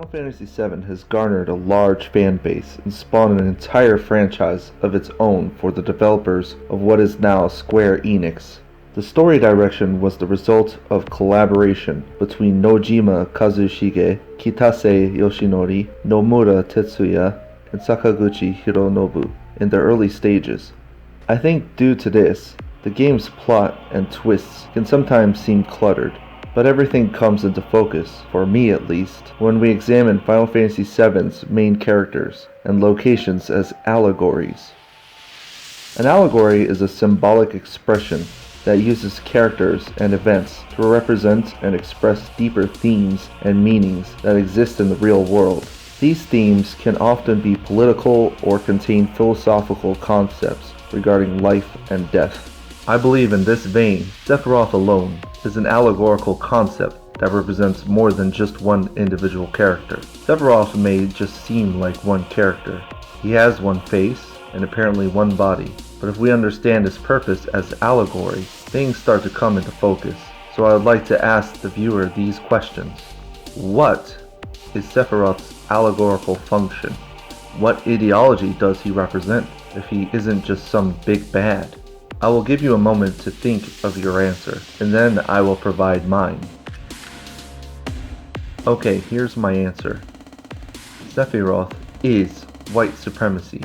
Final Fantasy VII has garnered a large fan base and spawned an entire franchise of its own for the developers of what is now Square Enix. The story direction was the result of collaboration between NOJIMA Kazushige, KITASE Yoshinori, NOMURA Tetsuya, and SAKAGUCHI Hironobu in the early stages. I think due to this, the game's plot and twists can sometimes seem cluttered, but everything comes into focus, for me at least, when we examine Final Fantasy VII's main characters and locations as allegories. An allegory is a symbolic expression that uses characters and events to represent and express deeper themes and meanings that exist in the real world. These themes can often be political or contain philosophical concepts regarding life and death. I believe in this vein, Sephiroth alone is an allegorical concept that represents more than just one individual character. Sephiroth may just seem like one character. He has one face and apparently one body, but if we understand his purpose as allegory, things start to come into focus. So I would like to ask the viewer these questions. What is Sephiroth's allegorical function? What ideology does he represent if he isn't just some big bad? I will give you a moment to think of your answer, and then I will provide mine. Okay, here's my answer. Sephiroth is white supremacy.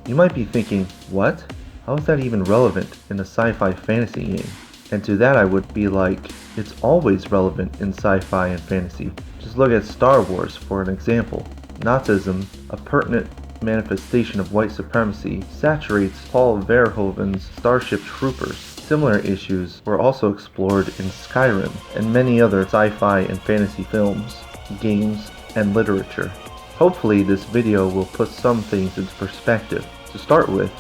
You might be thinking, what? How is that even relevant in a sci-fi fantasy game? And to that I would be like, it's always relevant in sci-fi and fantasy. Just look at Star Wars for an example. Nazism, a pertinent manifestation of white supremacy, saturates Paul Verhoeven's Starship Troopers. Similar issues were also explored in Skyrim and many other sci-fi and fantasy films, games, and literature. Hopefully this video will put some things into perspective. To start with,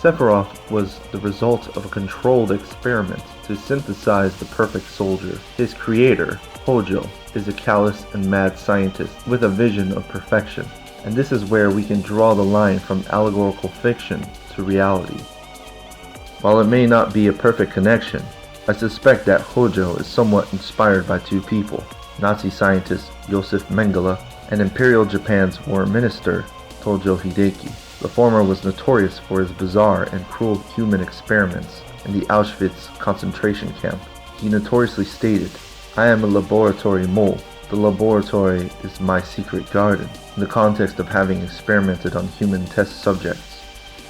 Sephiroth was the result of a controlled experiment to synthesize the perfect soldier. His creator, Hojo, is a callous and mad scientist with a vision of perfection. And this is where we can draw the line from allegorical fiction to reality. While it may not be a perfect connection, I suspect that Hojo is somewhat inspired by two people, Nazi scientist Joseph Mengele and Imperial Japan's War Minister Tojo Hideki. The former was notorious for his bizarre and cruel human experiments in the Auschwitz concentration camp. He notoriously stated, "I am a laboratory mole. The laboratory is my secret garden," in the context of having experimented on human test subjects.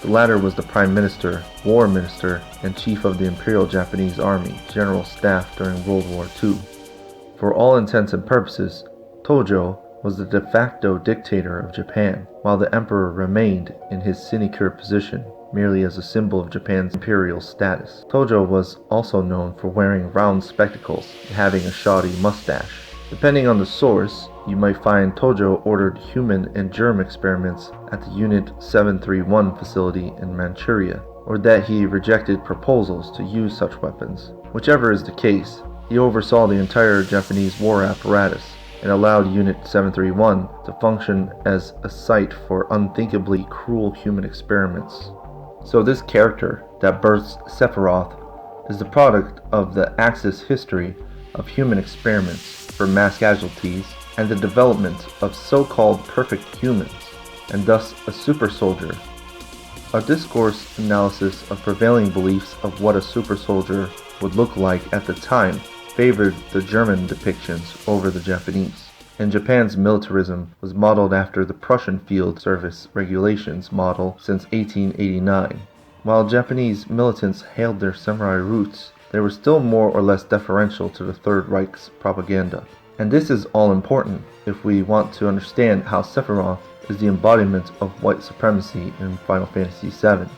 The latter was the Prime Minister, War Minister, and Chief of the Imperial Japanese Army General Staff during World War II. For all intents and purposes, Tojo was the de facto dictator of Japan, while the Emperor remained in his sinecure position merely as a symbol of Japan's imperial status. Tojo was also known for wearing round spectacles and having a shoddy mustache. Depending on the source, you might find Tojo ordered human and germ experiments at the Unit 731 facility in Manchuria, or that he rejected proposals to use such weapons. Whichever is the case, he oversaw the entire Japanese war apparatus and allowed Unit 731 to function as a site for unthinkably cruel human experiments. So this character that births Sephiroth is the product of the Axis history of human experiments for mass casualties and the development of so-called perfect humans, and thus a super soldier. A discourse analysis of prevailing beliefs of what a super soldier would look like at the time favored the German depictions over the Japanese, and Japan's militarism was modeled after the Prussian Field Service Regulations model since 1889. While Japanese militants hailed their samurai roots, they were still more or less deferential to the Third Reich's propaganda. And this is all important if we want to understand how Sephiroth is the embodiment of white supremacy in Final Fantasy VII.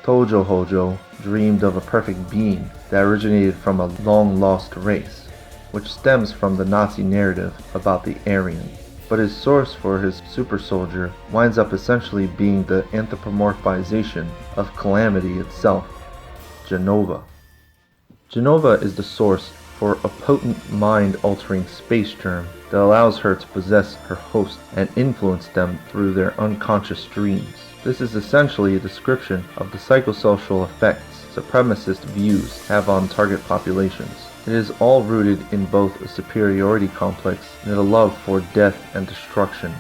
Tojo Hojo dreamed of a perfect being that originated from a long-lost race, which stems from the Nazi narrative about the Aryan. But his source for his super soldier winds up essentially being the anthropomorphization of calamity itself, Genova. Genova is the source for a potent mind-altering space germ that allows her to possess her host and influence them through their unconscious dreams. This is essentially a description of the psychosocial effects supremacist views have on target populations. It is all rooted in both a superiority complex and a love for death and destruction.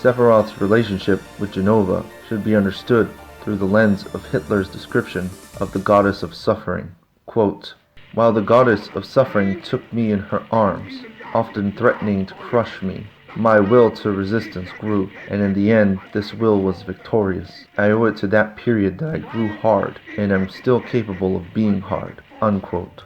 Sephiroth's relationship with Genova should be understood through the lens of Hitler's description of the goddess of suffering. Quote, "While the goddess of suffering took me in her arms, often threatening to crush me, my will to resistance grew, and in the end this will was victorious. I owe it to that period that I grew hard, and am still capable of being hard." Unquote.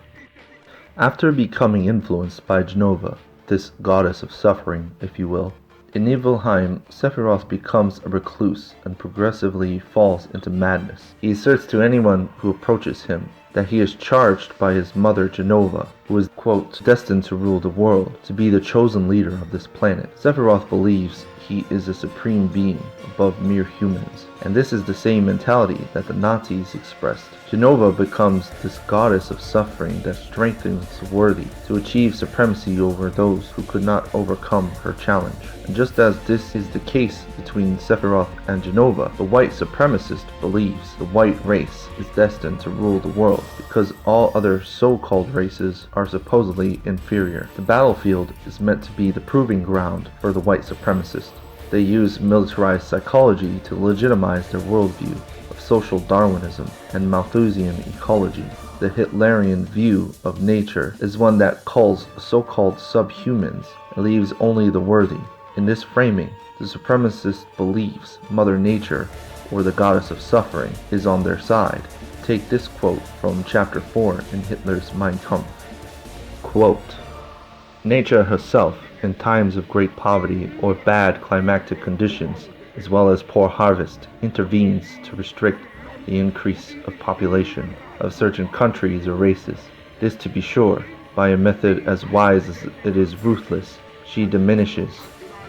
After becoming influenced by Genova, this goddess of suffering, if you will, in Nibelheim, Sephiroth becomes a recluse and progressively falls into madness. He asserts to anyone who approaches him that he is charged by his mother Genova, who is, quote, destined to rule the world, to be the chosen leader of this planet. Sephiroth believes he is a supreme being above mere humans, and this is the same mentality that the Nazis expressed. Genova becomes this goddess of suffering that strengthens the worthy to achieve supremacy over those who could not overcome her challenge. And just as this is the case between Sephiroth and Genova, the white supremacist believes the white race is destined to rule the world because all other so-called races are supposedly inferior. The battlefield is meant to be the proving ground for the white supremacist. They use militarized psychology to legitimize their worldview of social Darwinism and Malthusian ecology. The Hitlerian view of nature is one that culls so-called subhumans and leaves only the worthy. In this framing, the supremacist believes Mother Nature, or the goddess of suffering, is on their side. Take this quote from chapter 4 in Hitler's Mein Kampf. Quote, "Nature herself, in times of great poverty or bad climatic conditions, as well as poor harvest, intervenes to restrict the increase of population of certain countries or races. This, to be sure, by a method as wise as it is ruthless. She diminishes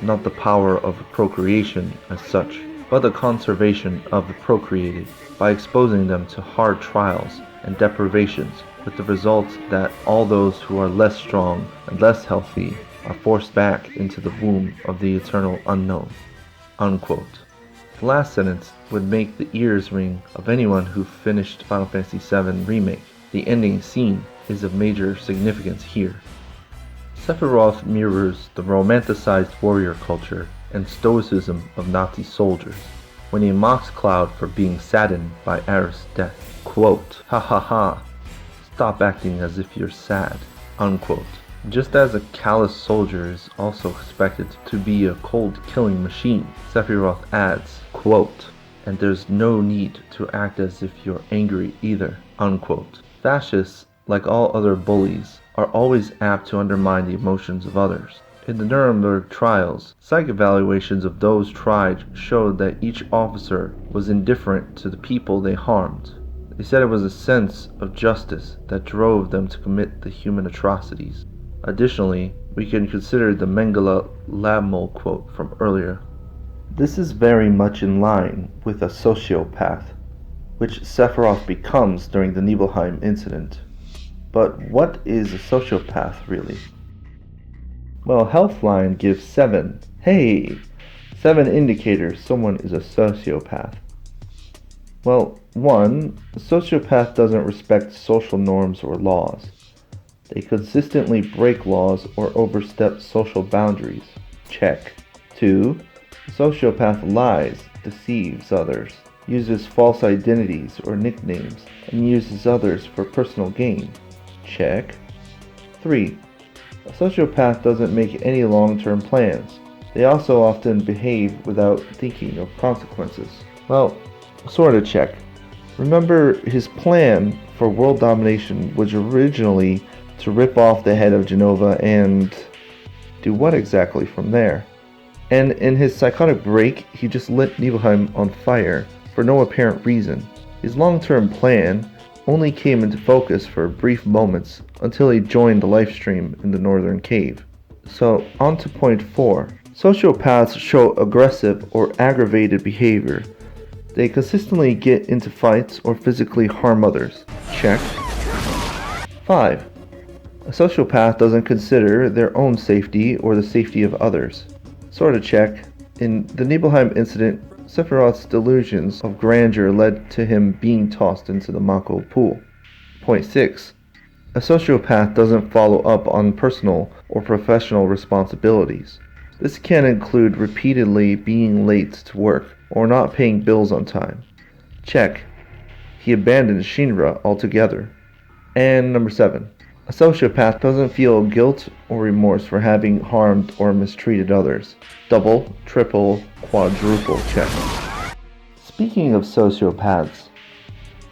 not the power of procreation as such, but the conservation of the procreated, by exposing them to hard trials and deprivations, with the result that all those who are less strong and less healthy are forced back into the womb of the eternal unknown." Unquote. The last sentence would make the ears ring of anyone who finished Final Fantasy VII Remake. The ending scene is of major significance here. Sephiroth mirrors the romanticized warrior culture and stoicism of Nazi soldiers when he mocks Cloud for being saddened by Aerith's death. Quote, "Ha ha ha, stop acting as if you're sad." Unquote. Just as a callous soldier is also expected to be a cold killing machine, Sephiroth adds, quote, "And there's no need to act as if you're angry either." Unquote. Fascists, like all other bullies, are always apt to undermine the emotions of others. In the Nuremberg trials, psych evaluations of those tried showed that each officer was indifferent to the people they harmed. They said it was a sense of justice that drove them to commit the human atrocities. Additionally, we can consider the Mengele Labmol quote from earlier. This is very much in line with a sociopath, which Sephiroth becomes during the Nibelheim incident. But what is a sociopath really? Well, Healthline gives 7 indicators someone is a sociopath. Well, 1. A sociopath doesn't respect social norms or laws. They consistently break laws or overstep social boundaries. Check. 2. A sociopath lies, deceives others, uses false identities or nicknames, and uses others for personal gain. Check. 3. A sociopath doesn't make any long-term plans. They also often behave without thinking of consequences. Well, sorta check. Remember, his plan for world domination was originally to rip off the head of Genova and do what exactly from there? And in his psychotic break, he just lit Nibelheim on fire for no apparent reason. His long-term plan only came into focus for brief moments until he joined the livestream in the northern cave. So, on to point 4. Sociopaths show aggressive or aggravated behavior. They consistently get into fights or physically harm others. Check. 5. A sociopath doesn't consider their own safety or the safety of others. Sorta check. In the Nibelheim incident, Sephiroth's delusions of grandeur led to him being tossed into the Mako pool. Point 6. A sociopath doesn't follow up on personal or professional responsibilities. This can include repeatedly being late to work or not paying bills on time. Check. He abandoned Shinra altogether. And number 7. A sociopath doesn't feel guilt or remorse for having harmed or mistreated others. Double, triple, quadruple check. Speaking of sociopaths,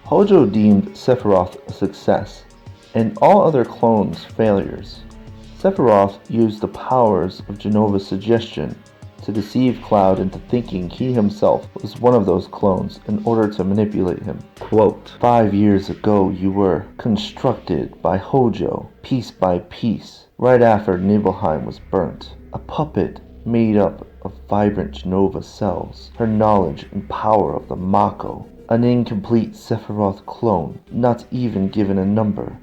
Hojo deemed Sephiroth a success, and all other clones failures. Sephiroth used the powers of Genova's suggestion to deceive Cloud into thinking he himself was one of those clones in order to manipulate him. Quote, 5 years ago you were constructed by Hojo, piece by piece, right after Nibelheim was burnt. A puppet made up of vibrant Genova cells, her knowledge and power of the Mako. An incomplete Sephiroth clone, not even given a number.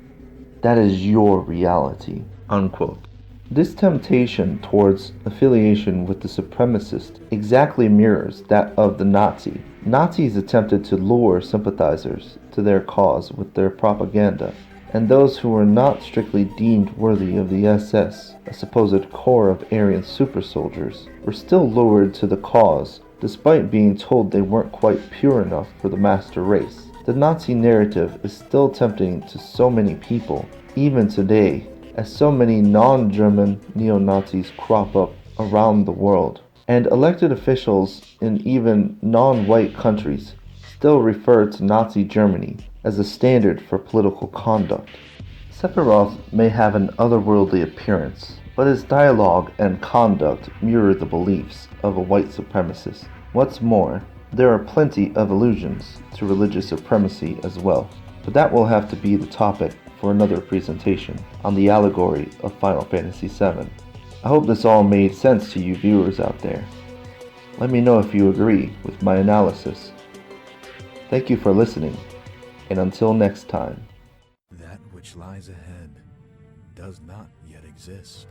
That is your reality. Unquote. This temptation towards affiliation with the supremacist exactly mirrors that of the Nazi. Nazis attempted to lure sympathizers to their cause with their propaganda, and those who were not strictly deemed worthy of the SS, a supposed corps of Aryan super soldiers, were still lured to the cause, despite being told they weren't quite pure enough for the master race. The Nazi narrative is still tempting to so many people, even today, as so many non-German neo-Nazis crop up around the world, and elected officials in even non-white countries still refer to Nazi Germany as a standard for political conduct. Sephiroth may have an otherworldly appearance, but his dialogue and conduct mirror the beliefs of a white supremacist. What's more, there are plenty of allusions to religious supremacy as well, but that will have to be the topic for another presentation on the allegory of Final Fantasy VII. I hope this all made sense to you viewers out there. Let me know if you agree with my analysis. Thank you for listening, and until next time. That which lies ahead does not yet exist.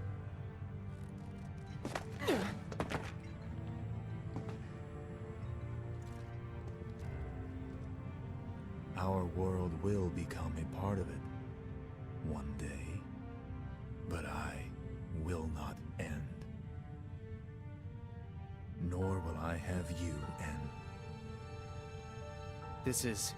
Our world will become a part of it one day, but I will not end. Nor will I have you end. This is